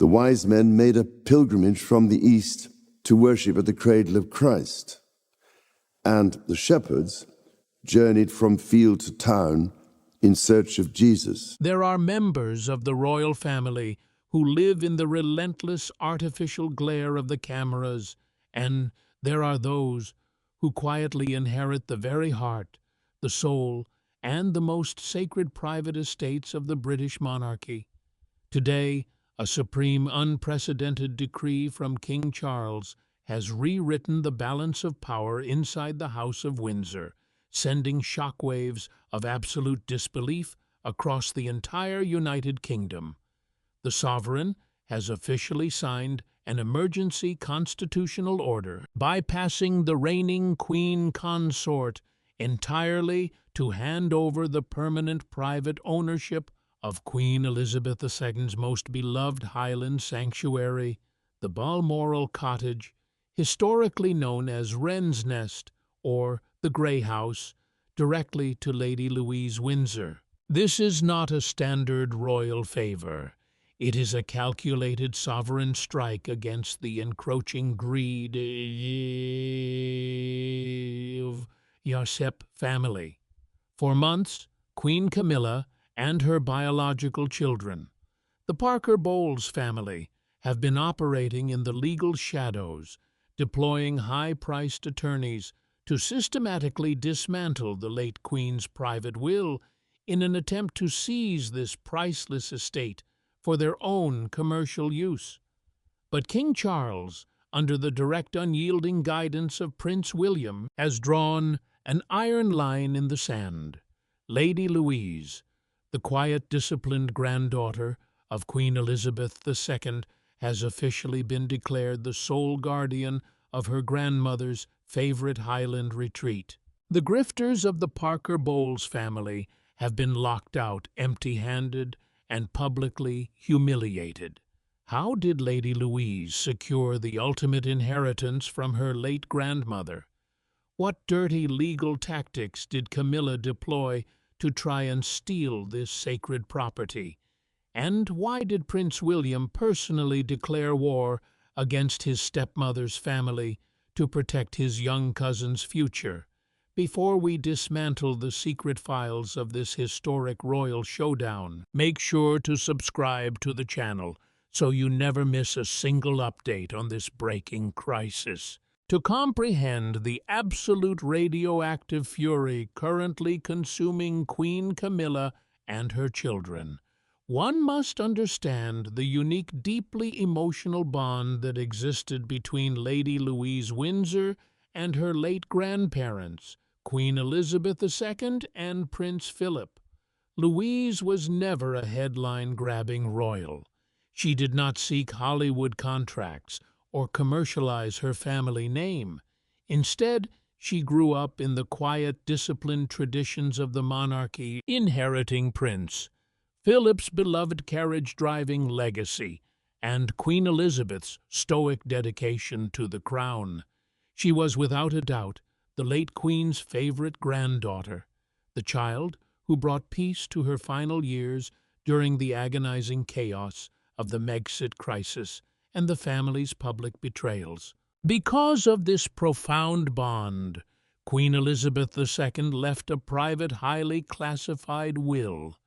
The wise men made a pilgrimage from the east to worship at the cradle of Christ, and the shepherds journeyed from field to town in search of Jesus. There are members of the royal family who live in the relentless artificial glare of the cameras, and there are those who quietly inherit the very heart, the soul, and the most sacred private estates of the British monarchy. Today, a supreme unprecedented decree from King Charles has rewritten the balance of power inside the House of Windsor, sending shockwaves of absolute disbelief across the entire United Kingdom. The sovereign has officially signed an emergency constitutional order, bypassing the reigning queen consort entirely to hand over the permanent private ownership of Queen Elizabeth II's most beloved highland sanctuary, the Balmoral Cottage, historically known as Wren's Nest or the Grey House, directly to Lady Louise Windsor. This is not a standard royal favor. It is a calculated sovereign strike against the encroaching greed of Yarsep family. For months, Queen Camilla and her biological children, the Parker Bowles family, have been operating in the legal shadows, deploying high-priced attorneys to systematically dismantle the late Queen's private will in an attempt to seize this priceless estate for their own commercial use. But King Charles, under the direct unyielding guidance of Prince William, has drawn an iron line in the sand. Lady Louise, the quiet, disciplined granddaughter of Queen Elizabeth II, has officially been declared the sole guardian of her grandmother's favorite Highland retreat. The grifters of the Parker Bowles family have been locked out empty-handed and publicly humiliated. How did Lady Louise secure the ultimate inheritance from her late grandmother? What dirty legal tactics did Camilla deploy to try and steal this sacred property? And why did Prince William personally declare war against his stepmother's family to protect his young cousin's future? Before we dismantle the secret files of this historic royal showdown, make sure to subscribe to the channel so you never miss a single update on this breaking crisis. To comprehend the absolute radioactive fury currently consuming Queen Camilla and her children, one must understand the unique, deeply emotional bond that existed between Lady Louise Windsor and her late grandparents, Queen Elizabeth II and Prince Philip. Louise was never a headline-grabbing royal. She did not seek Hollywood contracts or commercialize her family name. Instead, she grew up in the quiet, disciplined traditions of the monarchy, inheriting Prince Philip's beloved carriage-driving legacy and Queen Elizabeth's stoic dedication to the crown. She was, without a doubt, the late Queen's favorite granddaughter, the child who brought peace to her final years during the agonizing chaos of the Megxit crisis and the family's public betrayals. Because of this profound bond, Queen Elizabeth II left a private, highly classified will.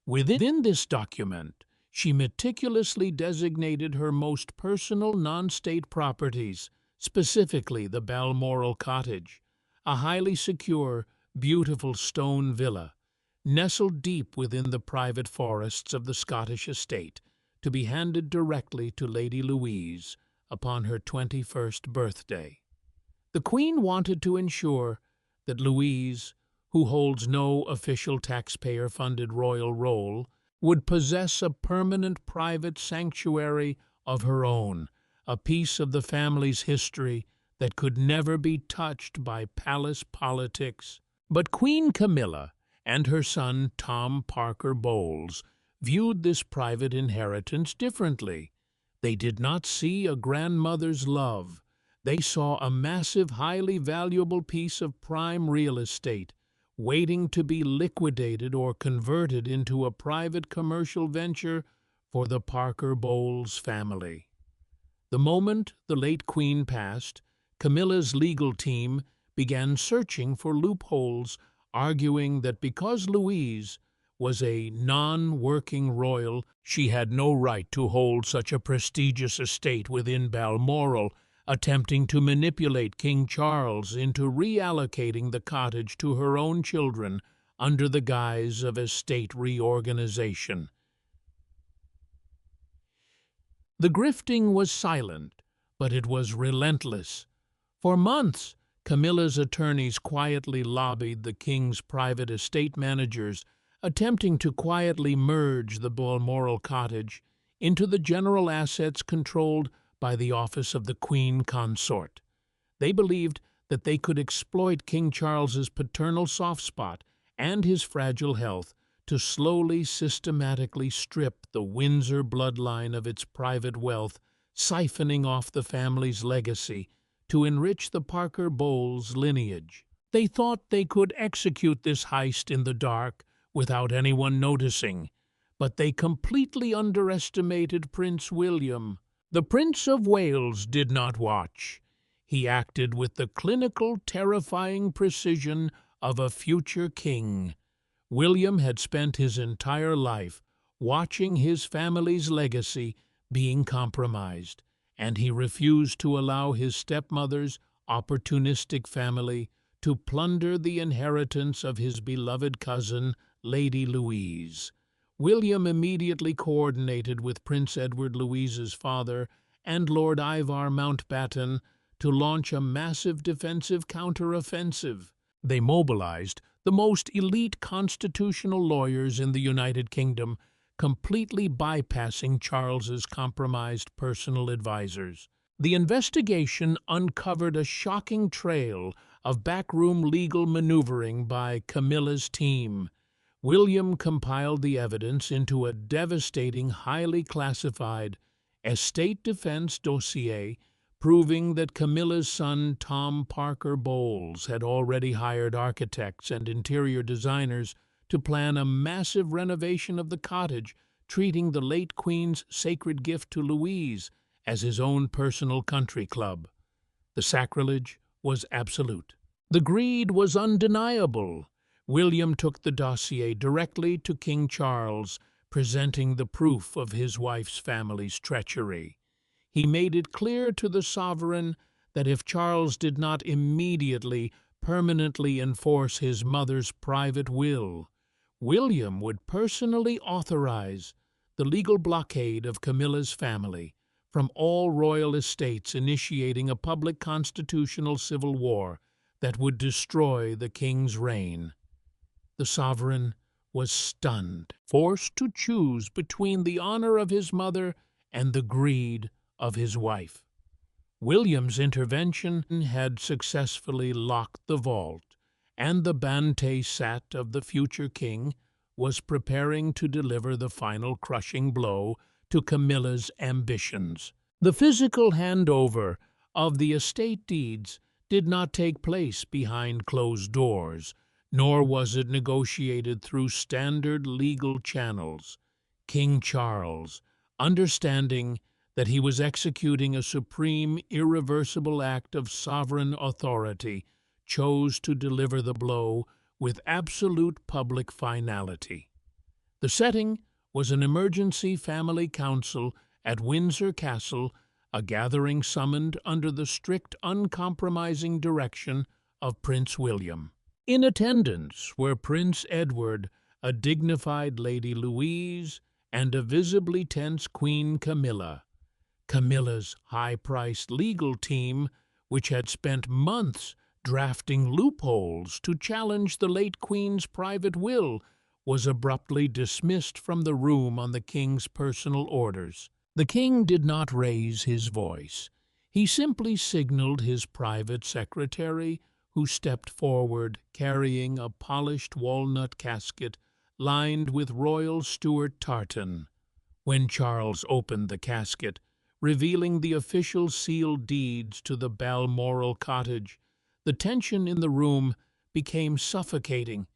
Within this document, she meticulously designated her most personal non-state properties, specifically the Balmoral Cottage, a highly secure, beautiful stone villa, nestled deep within the private forests of the Scottish estate, to be handed directly to Lady Louise upon her 21st birthday. The Queen wanted to ensure that Louise, who holds no official taxpayer-funded royal role, would possess a permanent private sanctuary of her own, a piece of the family's history that could never be touched by palace politics. But Queen Camilla and her son Tom Parker Bowles viewed this private inheritance differently. They did not see a grandmother's love. They saw a massive, highly valuable piece of prime real estate waiting to be liquidated or converted into a private commercial venture for the Parker Bowles family. The moment the late Queen passed, Camilla's legal team began searching for loopholes, arguing that because Louise was a non-working royal, she had no right to hold such a prestigious estate within Balmoral, attempting to manipulate King Charles into reallocating the cottage to her own children under the guise of estate reorganization. The grifting was silent, but it was relentless. For months, Camilla's attorneys quietly lobbied the king's private estate managers, attempting to quietly merge the Balmoral Cottage into the general assets controlled by the office of the Queen Consort. They believed that they could exploit King Charles's paternal soft spot and his fragile health to slowly, systematically strip the Windsor bloodline of its private wealth, siphoning off the family's legacy to enrich the Parker Bowles lineage. They thought they could execute this heist in the dark without anyone noticing, but they completely underestimated Prince William. The Prince of Wales did not watch. He acted with the clinical, terrifying precision of a future king. William had spent his entire life watching his family's legacy being compromised, and he refused to allow his stepmother's opportunistic family to plunder the inheritance of his beloved cousin, Lady Louise. William immediately coordinated with Prince Edward Louise's father and Lord Ivar Mountbatten to launch a massive defensive counteroffensive. They mobilized the most elite constitutional lawyers in the United Kingdom, completely bypassing Charles's compromised personal advisors. The investigation uncovered a shocking trail of backroom legal maneuvering by Camilla's team. William compiled the evidence into a devastating, highly classified estate defense dossier, proving that Camilla's son Tom Parker Bowles had already hired architects and interior designers to plan a massive renovation of the cottage, treating the late Queen's sacred gift to Louise as his own personal country club. The sacrilege was absolute. The greed was undeniable. William took the dossier directly to King Charles, presenting the proof of his wife's family's treachery. He made it clear to the sovereign that if Charles did not immediately, permanently enforce his mother's private will, William would personally authorize the legal blockade of Camilla's family from all royal estates, initiating a public constitutional civil war that would destroy the king's reign. The sovereign was stunned, forced to choose between the honor of his mother and the greed of his wife. William's intervention had successfully locked the vault, and the Bante Sat of the future king was preparing to deliver the final crushing blow to Camilla's ambitions. The physical handover of the estate deeds did not take place behind closed doors, nor was it negotiated through standard legal channels. King Charles, understanding that he was executing a supreme, irreversible act of sovereign authority, chose to deliver the blow with absolute public finality. The setting was an emergency family council at Windsor Castle, a gathering summoned under the strict, uncompromising direction of Prince William. In attendance were Prince Edward, a dignified Lady Louise, and a visibly tense Queen Camilla. Camilla's high-priced legal team, which had spent months drafting loopholes to challenge the late Queen's private will, was abruptly dismissed from the room on the king's personal orders. The king did not raise his voice. He simply signaled his private secretary, who stepped forward carrying a polished walnut casket lined with royal Stuart tartan. When Charles opened the casket, revealing the official sealed deeds to the Balmoral Cottage, the tension in the room became suffocating.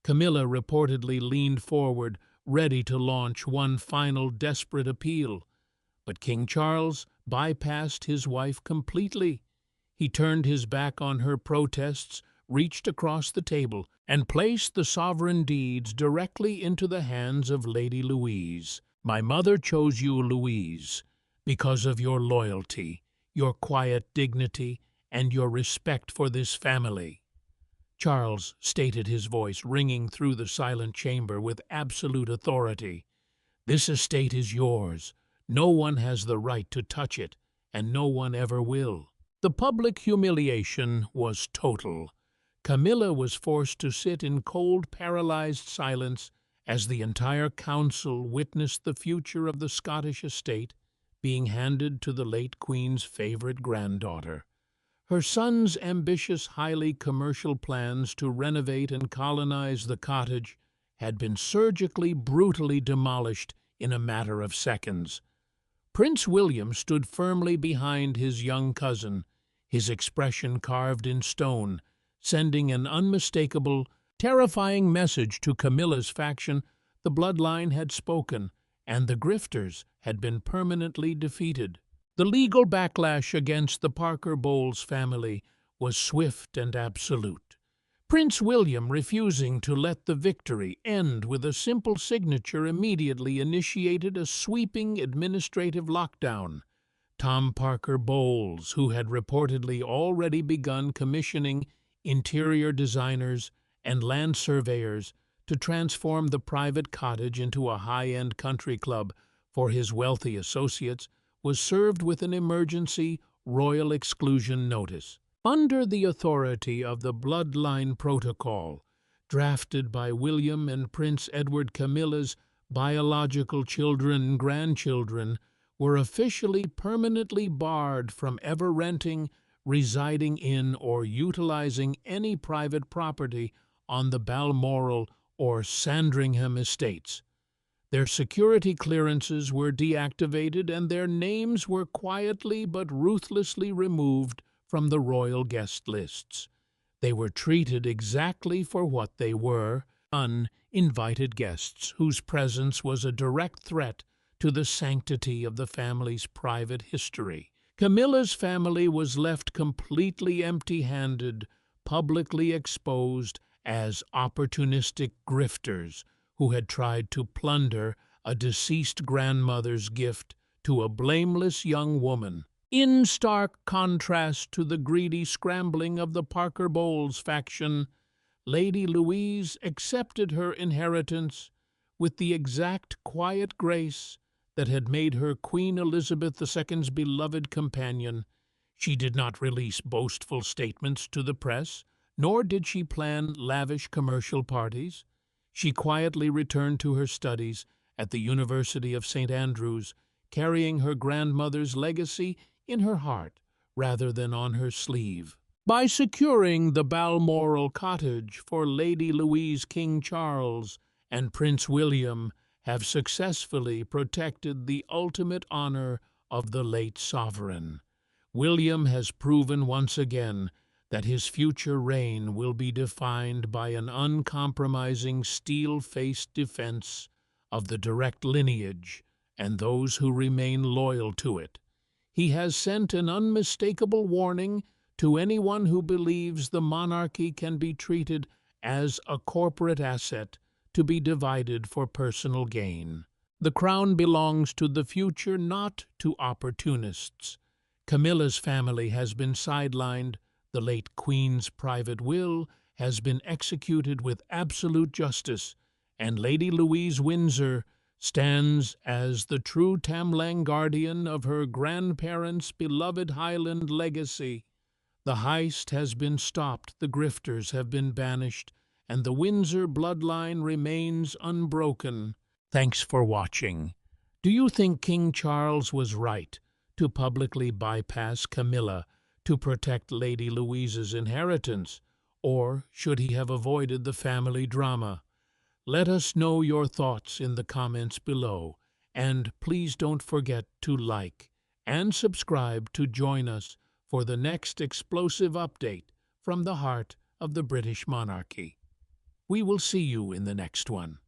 Camilla reportedly leaned forward, ready to launch one final desperate appeal. But King Charles bypassed his wife completely. He turned his back on her protests, reached across the table, and placed the sovereign deeds directly into the hands of Lady Louise. "My mother chose you, Louise, because of your loyalty, your quiet dignity, and your respect for this family," Charles stated, his voice ringing through the silent chamber with absolute authority. "This estate is yours. No one has the right to touch it, and no one ever will." The public humiliation was total. Camilla was forced to sit in cold, paralyzed silence as the entire council witnessed the future of the Scottish estate being handed to the late Queen's favorite granddaughter. Her son's ambitious, highly commercial plans to renovate and colonize the cottage had been surgically, brutally demolished in a matter of seconds. Prince William stood firmly behind his young cousin, his expression carved in stone, sending an unmistakable, terrifying message to Camilla's faction. The bloodline had spoken, and the grifters had been permanently defeated. The legal backlash against the Parker Bowles family was swift and absolute. Prince William, refusing to let the victory end with a simple signature, immediately initiated a sweeping administrative lockdown. Tom Parker Bowles, who had reportedly already begun commissioning interior designers and land surveyors to transform the private cottage into a high-end country club for his wealthy associates, was served with an emergency royal exclusion notice. Under the authority of the bloodline protocol, drafted by William and Prince Edward, Camilla's biological children and grandchildren were officially permanently barred from ever renting, residing in, or utilizing any private property on the Balmoral or Sandringham estates. Their security clearances were deactivated and their names were quietly but ruthlessly removed from the royal guest lists. They were treated exactly for what they were, uninvited guests whose presence was a direct threat to the sanctity of the family's private history. Camilla's family was left completely empty-handed, publicly exposed as opportunistic grifters who had tried to plunder a deceased grandmother's gift to a blameless young woman. In stark contrast to the greedy scrambling of the Parker Bowles faction, Lady Louise accepted her inheritance with the exact quiet grace that had made her Queen Elizabeth II's beloved companion. She did not release boastful statements to the press, nor did she plan lavish commercial parties. She quietly returned to her studies at the University of St. Andrews, carrying her grandmother's legacy in her heart rather than on her sleeve. By securing the Balmoral Cottage for Lady Louise, King Charles and Prince William have successfully protected the ultimate honor of the late sovereign. William has proven once again that his future reign will be defined by an uncompromising, steel-faced defense of the direct lineage and those who remain loyal to it. He has sent an unmistakable warning to anyone who believes the monarchy can be treated as a corporate asset to be divided for personal gain. The crown belongs to the future, not to opportunists. Camilla's family has been sidelined. The late Queen's private will has been executed with absolute justice, and Lady Louise Windsor stands as the true Tamlang guardian of her grandparents' beloved Highland legacy. The heist has been stopped, the grifters have been banished, and the Windsor bloodline remains unbroken. Thanks for watching. Do you think King Charles was right to publicly bypass Camilla to protect Lady Louise's inheritance, or should he have avoided the family drama? Let us know your thoughts in the comments below, and please don't forget to like and subscribe to join us for the next explosive update from the heart of the British monarchy. We will see you in the next one.